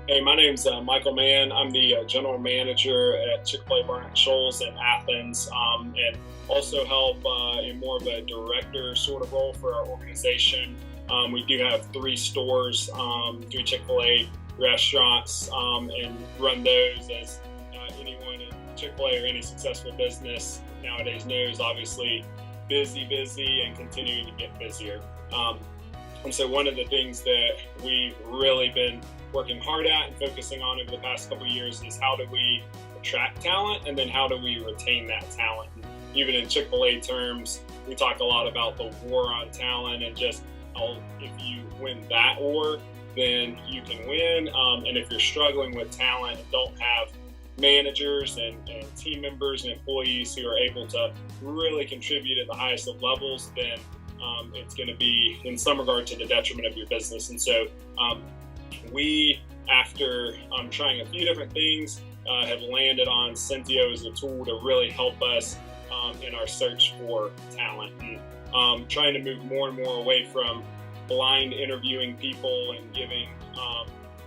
Hey, my name's Michael Mann. I'm the general manager at Chick-fil-A Barnett Shoals in Athens, and also help in more of a director sort of role for our organization. We do have 3 stores, 3 Chick-fil-A restaurants, and run those as anyone in Chick-fil-A or any successful business nowadays knows, obviously busy, and continuing to get busier. And so one of the things that we've really been working hard at and focusing on over the past couple of years is how do we attract talent, and then how do we retain that talent. And even in Chick-fil-A terms, we talk a lot about the war on talent and just how if you win that war, then you can win. And if you're struggling with talent and don't have managers and team members and employees who are able to really contribute at the highest of levels, then it's going to be in some regard to the detriment of your business. And so we, after trying a few different things, have landed on Cynthio as a tool to really help us in our search for talent, and trying to move more and more away from blind interviewing people and giving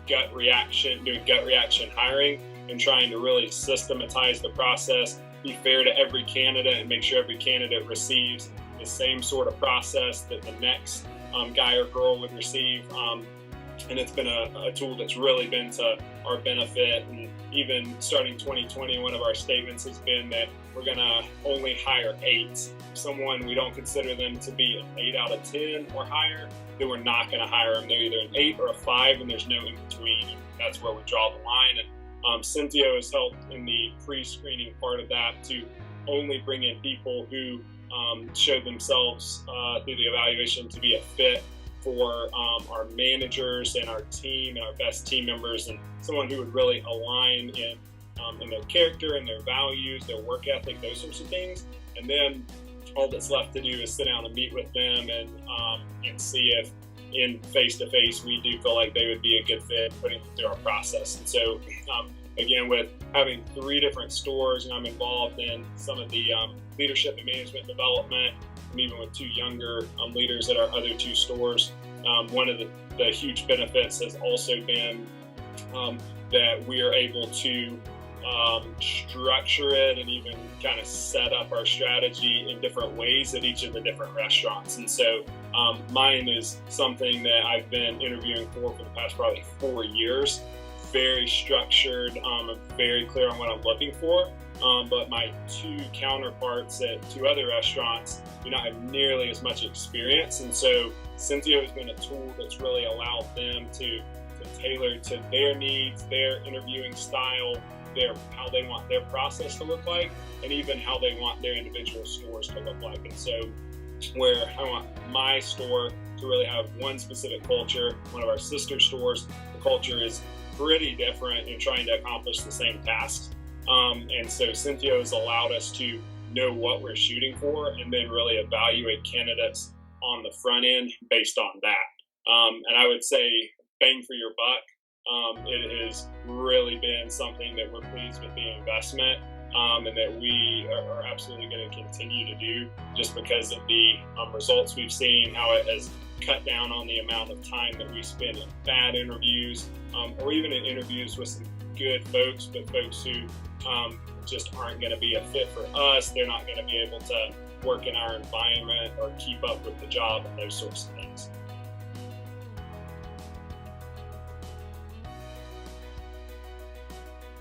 doing gut reaction hiring, and trying to really systematize the process, be fair to every candidate, and make sure every candidate receives the same sort of process that the next guy or girl would receive. And it's been a tool that's really been to our benefit. And even starting 2020, one of our statements has been that we're going to only hire 8. Someone we don't consider them to be an 8 out of 10 or higher, then we're not going to hire them. They're either an 8 or a 5, and there's no in between. And that's where we draw the line. And Cynthio has helped in the pre-screening part of that to only bring in people who show themselves through the evaluation to be a fit for our managers and our team and our best team members, and someone who would really align in their character and their values, their work ethic, those sorts of things. And then all that's left to do is sit down and meet with them and see if in face-to-face we do feel like they would be a good fit putting them through our process. And so again, with having 3 different stores, and I'm involved in some of the leadership and management development, and even with 2 younger leaders at our other 2 stores, one of the huge benefits has also been that we are able to structure it and even kind of set up our strategy in different ways at each of the different restaurants. And so mine is something that I've been interviewing for the past probably 4 years. Very structured, I'm very clear on what I'm looking for. But my 2 counterparts at 2 other restaurants do not have nearly as much experience. And so Cynthio has been a tool that's really allowed them to tailor to their needs, their interviewing style, how they want their process to look like, and even how they want their individual stores to look like. And so where I want my store to really have one specific culture, one of our sister stores, the culture is pretty different in trying to accomplish the same tasks. And so Cynthia has allowed us to know what we're shooting for, and then really evaluate candidates on the front end based on that. And I would say bang for your buck. It has really been something that we're pleased with the investment, and that we are absolutely going to continue to do, just because of the results we've seen, how it has cut down on the amount of time that we spend in bad interviews, or even in interviews with some good folks, but folks who just aren't going to be a fit for us. They're not going to be able to work in our environment or keep up with the job and those sorts of things.